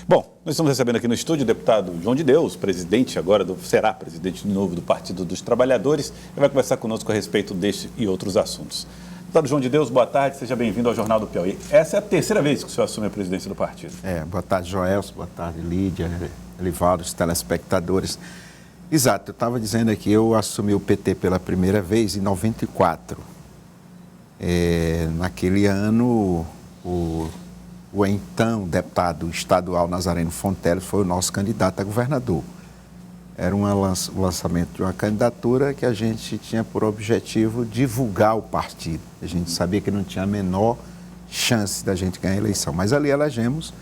Bom, nós estamos recebendo aqui no estúdio o deputado João de Deus, presidente agora, será presidente novo do Partido dos Trabalhadores, e vai conversar conosco a respeito deste e outros assuntos. Deputado João de Deus, boa tarde, seja bem-vindo ao Jornal do Piauí. Essa é a terceira vez que o senhor assume a presidência do partido. Boa tarde, Joelson, boa tarde, Lídia, Elivaldo, os telespectadores. Exato, eu estava dizendo aqui, eu assumi o PT pela primeira vez em 94. Naquele ano, o então deputado estadual Nazareno Fonteles foi o nosso candidato a governador. Era o lançamento de uma candidatura que a gente tinha por objetivo divulgar o partido. A gente sabia que não tinha a menor chance da gente ganhar a eleição, mas ali elegemos,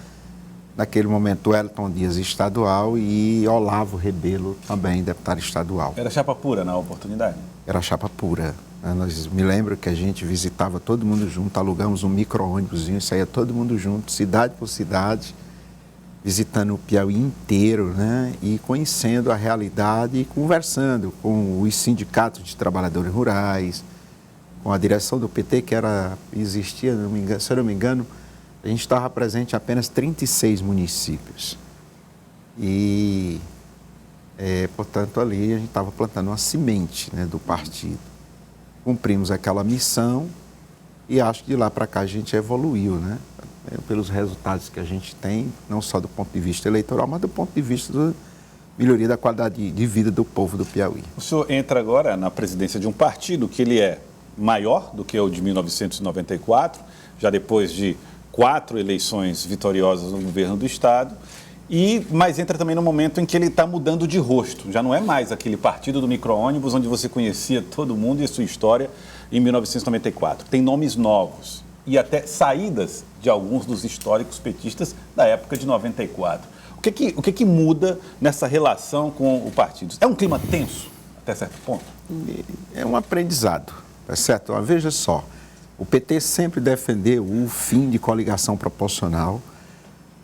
naquele momento, o Elton Dias estadual e Olavo Rebelo também deputado estadual. Era chapa pura na oportunidade? Era chapa pura. Me lembro que a gente visitava todo mundo junto, alugamos um micro-ônibusinho, saía todo mundo junto, cidade por cidade, visitando o Piauí inteiro, né? E conhecendo a realidade e conversando com os sindicatos de trabalhadores rurais, com a direção do PT, que existia, se eu não me engano, a gente estava presente em apenas 36 municípios. E, portanto, ali a gente estava plantando uma semente, né, do partido. Cumprimos aquela missão e acho que de lá para cá a gente evoluiu, né? Pelos resultados que a gente tem, não só do ponto de vista eleitoral, mas do ponto de vista da melhoria da qualidade de vida do povo do Piauí. O senhor entra agora na presidência de um partido que ele é maior do que o de 1994, já depois de 4 eleições vitoriosas no governo do Estado, mas entra também no momento em que ele está mudando de rosto. Já não é mais aquele partido do micro-ônibus onde você conhecia todo mundo e a sua história em 1994. Tem nomes novos e até saídas de alguns dos históricos petistas da época de 94. O que muda nessa relação com o partido? É um clima tenso até certo ponto? É um aprendizado, tá certo? Veja só, o PT sempre defendeu o fim de coligação proporcional.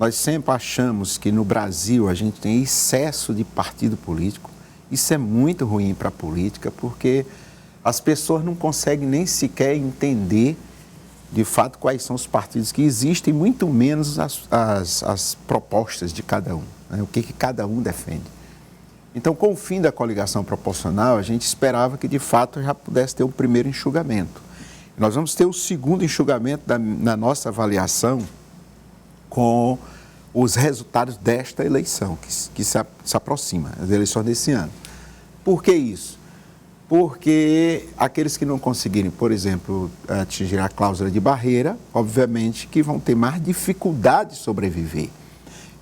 Nós sempre achamos que no Brasil a gente tem excesso de partido político. Isso é muito ruim para a política, porque as pessoas não conseguem nem sequer entender, de fato, quais são os partidos que existem, muito menos as propostas de cada um, né? O que cada um defende. Então, com o fim da coligação proporcional, a gente esperava que, de fato, já pudesse ter um primeiro enxugamento. Nós vamos ter o segundo enxugamento na nossa avaliação com os resultados desta eleição, que se aproxima, as eleições desse ano. Por que isso? Porque aqueles que não conseguirem, por exemplo, atingir a cláusula de barreira, obviamente que vão ter mais dificuldade de sobreviver.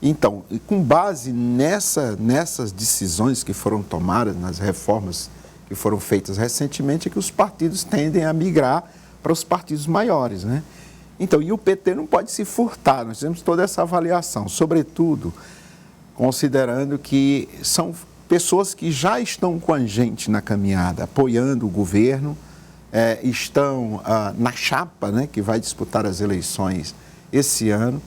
Então, com base nessas decisões que foram tomadas, nas reformas que foram feitas recentemente, é que os partidos tendem a migrar para os partidos maiores, né? Então, e o PT não pode se furtar, nós temos toda essa avaliação, sobretudo considerando que são pessoas que já estão com a gente na caminhada, apoiando o governo, estão na chapa, né, que vai disputar as eleições esse ano.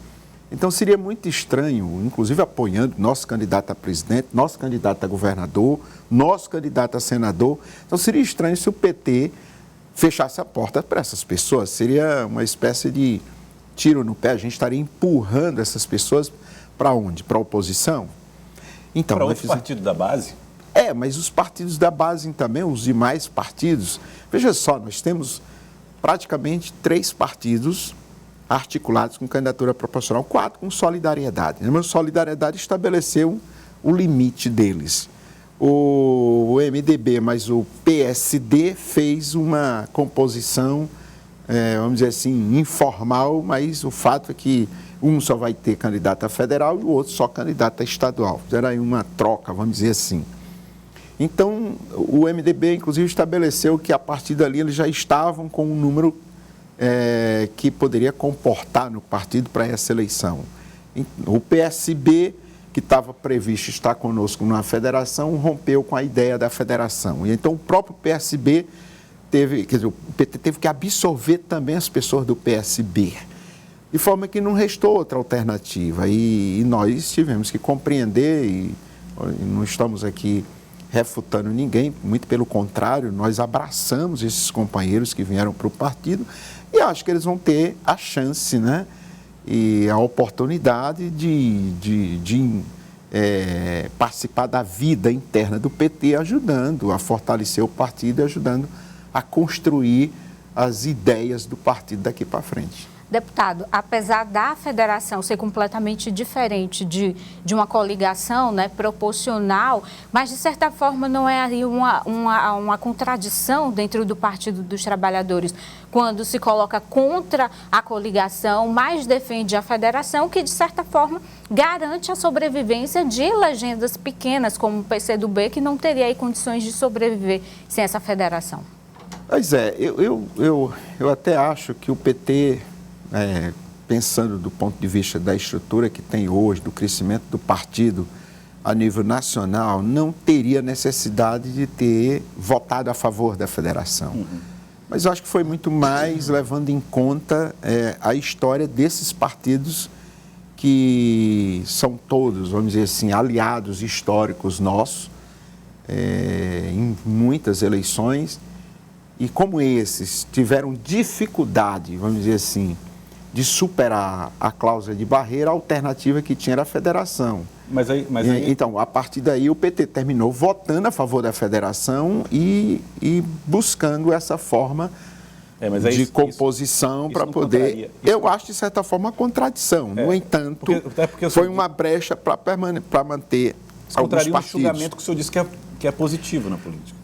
Então, seria muito estranho, inclusive apoiando nosso candidato a presidente, nosso candidato a governador, nosso candidato a senador. Então, seria estranho se o PT fechasse a porta para essas pessoas. Seria uma espécie de tiro no pé. A gente estaria empurrando essas pessoas para onde? Para a oposição? Então, para outros partidos da base? Mas os partidos da base também, os demais partidos. Veja só, nós temos praticamente 3 partidos articulados com candidatura proporcional, 4 com Solidariedade. Mas Solidariedade estabeleceu o limite deles. O MDB, mas o PSD fez uma composição, vamos dizer assim, informal, mas o fato é que um só vai ter candidato a federal e o outro só candidato a estadual. Era aí uma troca, vamos dizer assim. Então, o MDB, inclusive, estabeleceu que a partir dali eles já estavam com um número que poderia comportar no partido para essa eleição. O PSB, que estava previsto estar conosco na federação, rompeu com a ideia da federação. E então o próprio PSB o PT teve que absorver também as pessoas do PSB, de forma que não restou outra alternativa. E nós tivemos que compreender, e não estamos aqui refutando ninguém, muito pelo contrário, nós abraçamos esses companheiros que vieram para o partido e acho que eles vão ter a chance, né? e a oportunidade de participar da vida interna do PT, ajudando a fortalecer o partido e ajudando a construir as ideias do partido daqui para frente. Deputado, apesar da federação ser completamente diferente de uma coligação, né, proporcional, mas de certa forma não é aí uma contradição dentro do Partido dos Trabalhadores, quando se coloca contra a coligação, mas defende a federação, que de certa forma garante a sobrevivência de legendas pequenas, como o PCdoB, que não teria aí condições de sobreviver sem essa federação. Pois é, eu até acho que o PT... pensando do ponto de vista da estrutura que tem hoje, do crescimento do partido a nível nacional, não teria necessidade de ter votado a favor da federação. Mas eu acho que foi muito mais levando em conta a história desses partidos que são todos, vamos dizer assim, aliados históricos nossos, em muitas eleições, e como esses tiveram dificuldade, vamos dizer assim, de superar a cláusula de barreira, a alternativa que tinha era a federação. Então, a partir daí, o PT terminou votando a favor da federação e buscando essa forma de composição para poder... Eu acho, de certa forma, uma contradição. No entanto, foi uma brecha para manter alguns partidos. Um julgamento que o senhor disse que é positivo na política.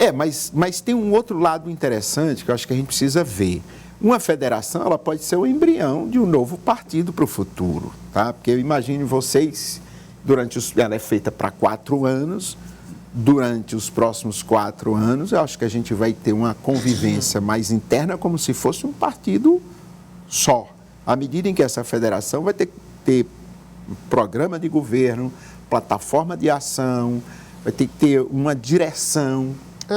Mas tem um outro lado interessante que eu acho que a gente precisa ver. Uma federação, ela pode ser o embrião de um novo partido para o futuro, tá? Porque eu imagino vocês, ela é feita para 4 anos, durante os próximos 4 anos, eu acho que a gente vai ter uma convivência mais interna, como se fosse um partido só. À medida em que essa federação vai ter programa de governo, plataforma de ação, vai ter que ter uma direção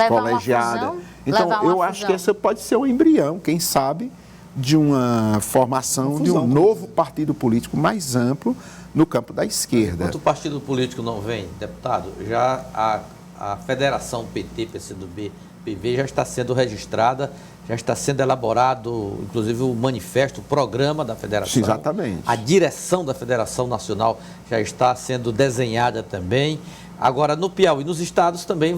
colegiada. Então, eu acho que esse pode ser o embrião, quem sabe, de uma formação de um novo partido político mais amplo no campo da esquerda. Enquanto o partido político não vem, deputado, já a federação PT, PCdoB, PV já está sendo registrada, já está sendo elaborado, inclusive, o manifesto, o programa da federação. Exatamente. A direção da Federação Nacional já está sendo desenhada também. Agora, no Piauí, nos estados também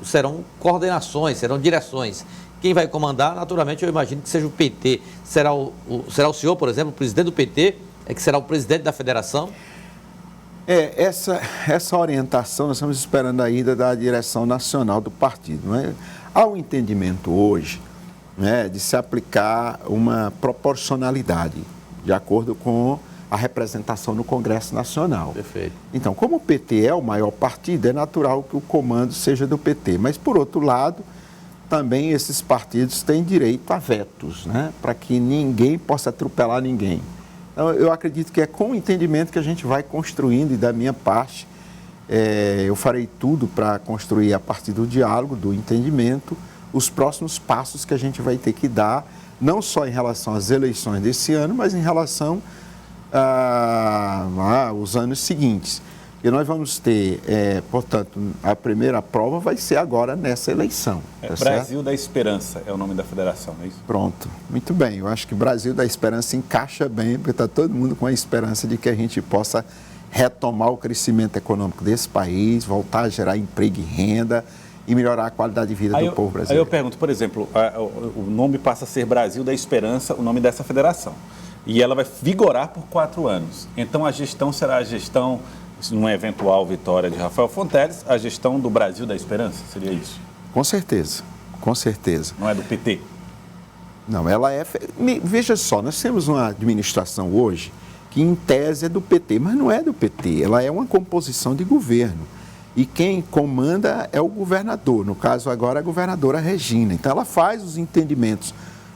serão coordenações, serão direções. Quem vai comandar, naturalmente, eu imagino que seja o PT. Será o senhor, por exemplo, o presidente do PT, que será o presidente da federação? Essa orientação nós estamos esperando ainda da direção nacional do partido. Não é? Há um entendimento hoje, né, de se aplicar uma proporcionalidade, de acordo com a representação no Congresso Nacional. Perfeito. Então, como o PT é o maior partido, é natural que o comando seja do PT. Mas, por outro lado, também esses partidos têm direito a vetos, né? Para que ninguém possa atropelar ninguém. Então, eu acredito que é com o entendimento que a gente vai construindo, e da minha parte, eu farei tudo para construir, a partir do diálogo, do entendimento, os próximos passos que a gente vai ter que dar, não só em relação às eleições desse ano, mas em relação os anos seguintes. E nós vamos ter, portanto, a primeira prova vai ser agora nessa eleição. Tá Brasil certo? da Esperança é o nome da federação, não é isso? Pronto, muito bem. Eu acho que Brasil da Esperança encaixa bem, porque está todo mundo com a esperança de que a gente possa retomar o crescimento econômico desse país, voltar a gerar emprego e renda e melhorar a qualidade de vida do povo brasileiro. Aí eu pergunto, por exemplo, o nome passa a ser Brasil da Esperança, o nome dessa federação. E ela vai vigorar por 4 anos. Então, a gestão será a gestão, numa eventual vitória de Rafael Fonteles, a gestão do Brasil da Esperança? Seria isso? Com certeza, com certeza. Não é do PT? Não, ela é... Veja só, nós temos uma administração hoje que, em tese, é do PT, mas não é do PT. Ela é uma composição de governo. E quem comanda é o governador. No caso, agora, a governadora Regina. Então, ela faz os entendimentos,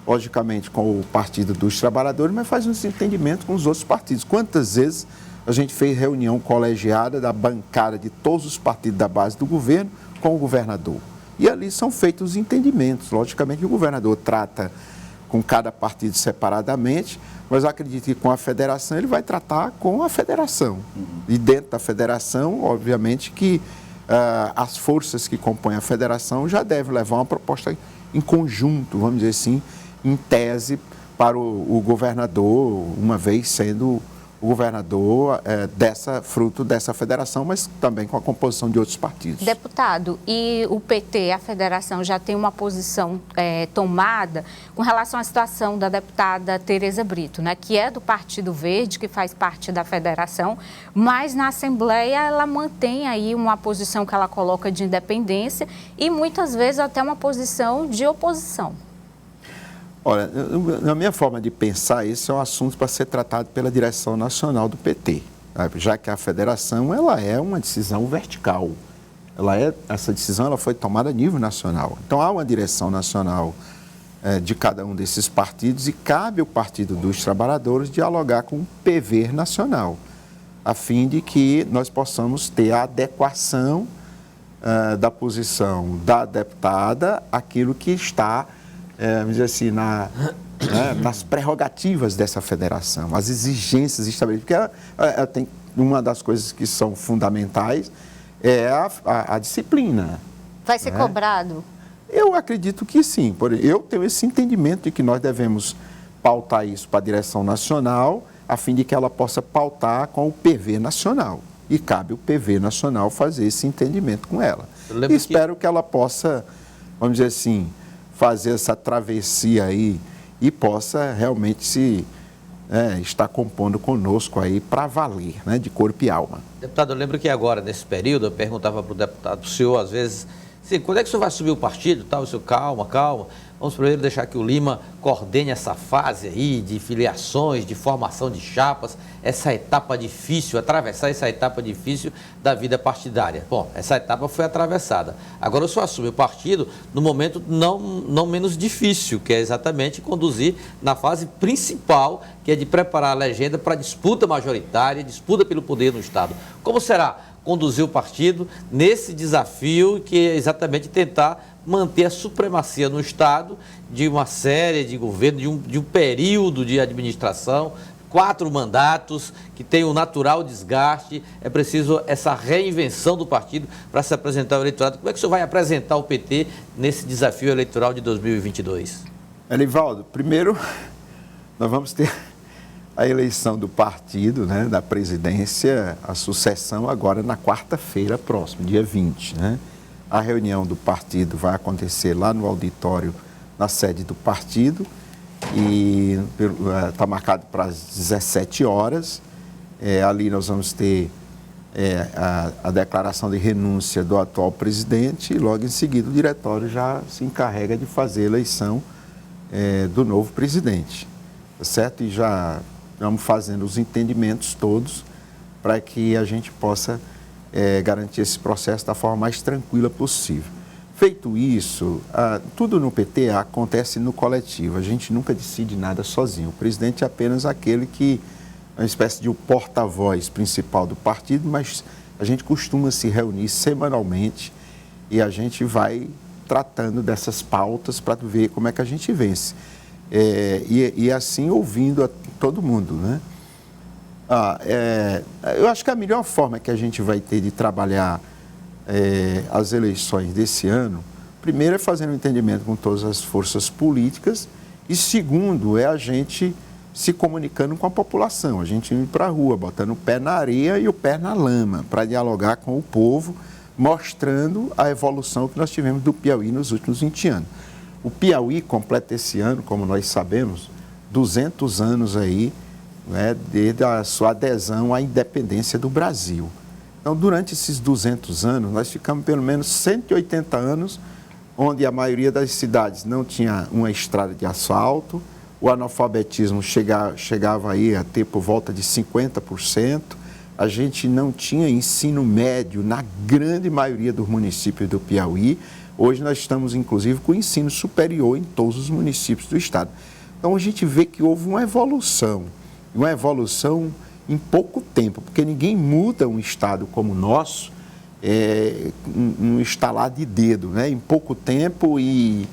logicamente, com o Partido dos Trabalhadores, mas faz uns entendimentos com os outros partidos. Quantas vezes a gente fez reunião colegiada da bancada de todos os partidos da base do governo com o governador? E ali são feitos os entendimentos. Logicamente, o governador trata com cada partido separadamente, mas eu acredito que com a federação ele vai tratar com a federação. E dentro da federação, obviamente, que as forças que compõem a federação já devem levar uma proposta em conjunto, vamos dizer assim, em tese, para o governador, uma vez sendo o governador fruto dessa federação, mas também com a composição de outros partidos. Deputado, e o PT, a federação, já tem uma posição tomada com relação à situação da deputada Tereza Brito, né, que é do Partido Verde, que faz parte da federação, mas na Assembleia ela mantém aí uma posição que ela coloca de independência e muitas vezes até uma posição de oposição. Olha, na minha forma de pensar, esse é um assunto para ser tratado pela direção nacional do PT, sabe? Já que a federação ela é uma decisão vertical. Essa decisão ela foi tomada a nível nacional. Então, há uma direção nacional de cada um desses partidos e cabe ao Partido dos Trabalhadores dialogar com o PV nacional, a fim de que nós possamos ter a adequação da posição da deputada àquilo que está vamos dizer assim, nas prerrogativas dessa federação, as exigências estabelecidas. Porque ela tem uma das coisas que são fundamentais é a disciplina. Vai ser cobrado? Eu acredito que sim. Eu tenho esse entendimento de que nós devemos pautar isso para a direção nacional, a fim de que ela possa pautar com o PV nacional. E cabe o PV nacional fazer esse entendimento com ela. E espero que ela possa, vamos dizer assim, fazer essa travessia aí e possa realmente estar compondo conosco aí para valer, né, de corpo e alma. Deputado, eu lembro que agora, nesse período, eu perguntava para o deputado, o senhor, às vezes, assim, quando é que o senhor vai subir o partido? Tal? O senhor, calma. Vamos primeiro deixar que o Lima coordene essa fase aí de filiações, de formação de chapas, essa etapa difícil, atravessar essa etapa difícil da vida partidária. Bom, essa etapa foi atravessada. Agora o senhor assume o partido no momento não menos difícil, que é exatamente conduzir na fase principal, que é de preparar a legenda para a disputa majoritária, disputa pelo poder no Estado. Como será conduzir o partido nesse desafio que é exatamente tentar manter a supremacia no Estado de uma série de governo, de um período de administração, 4 mandatos, que tem um natural desgaste, é preciso essa reinvenção do partido para se apresentar ao eleitorado. Como é que o senhor vai apresentar o PT nesse desafio eleitoral de 2022? Elivaldo, primeiro nós vamos ter a eleição do partido, né, da presidência, a sucessão agora na quarta-feira próxima, dia 20, né? A reunião do partido vai acontecer lá no auditório, na sede do partido, e está marcado para as 17 horas. Ali nós vamos ter a declaração de renúncia do atual presidente e logo em seguida o diretório já se encarrega de fazer a eleição do novo presidente, tá certo? E já vamos fazendo os entendimentos todos para que a gente possa garantir esse processo da forma mais tranquila possível. Feito isso, tudo no PT acontece no coletivo, a gente nunca decide nada sozinho. O presidente é apenas aquele que é uma espécie de porta-voz principal do partido, mas a gente costuma se reunir semanalmente e a gente vai tratando dessas pautas para ver como é que a gente vence. E assim ouvindo a todo mundo, né? Eu acho que a melhor forma que a gente vai ter de trabalhar as eleições desse ano, primeiro é fazendo um entendimento com todas as forças políticas e segundo é a gente se comunicando com a população, a gente indo para a rua, botando o pé na areia e o pé na lama para dialogar com o povo, mostrando a evolução que nós tivemos do Piauí nos últimos 20 anos. O Piauí completa esse ano, como nós sabemos, 200 anos aí, né, desde a sua adesão à independência do Brasil. Então, durante esses 200 anos, nós ficamos pelo menos 180 anos, onde a maioria das cidades não tinha uma estrada de asfalto, o analfabetismo chegava aí a ter por volta de 50%, a gente não tinha ensino médio na grande maioria dos municípios do Piauí. Hoje nós estamos, inclusive, com ensino superior em todos os municípios do estado. Então, a gente vê que houve uma evolução em pouco tempo, porque ninguém muda um estado como o nosso um estalar de dedo, né? Em pouco tempo e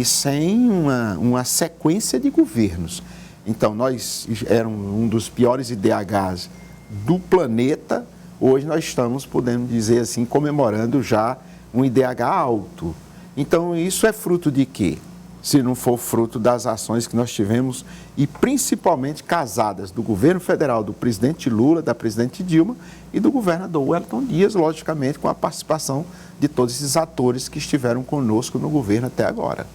sem uma sequência de governos. Então, nós éramos um dos piores IDHs do planeta, hoje nós estamos, podemos dizer assim, comemorando já um IDH alto. Então, isso é fruto de quê? se não for fruto das ações que nós tivemos, e principalmente casadas do governo federal, do presidente Lula, da presidente Dilma e do governador Wellington Dias, logicamente com a participação de todos esses atores que estiveram conosco no governo até agora.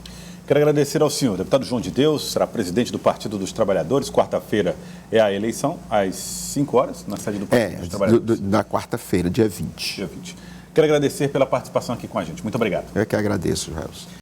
Quero agradecer ao senhor, deputado João de Deus, será presidente do Partido dos Trabalhadores. Quarta-feira é a eleição, às 5 horas, na sede do Partido dos Trabalhadores. Na quarta-feira, dia 20. Dia 20. Quero agradecer pela participação aqui com a gente. Muito obrigado. Eu que agradeço, Gelson.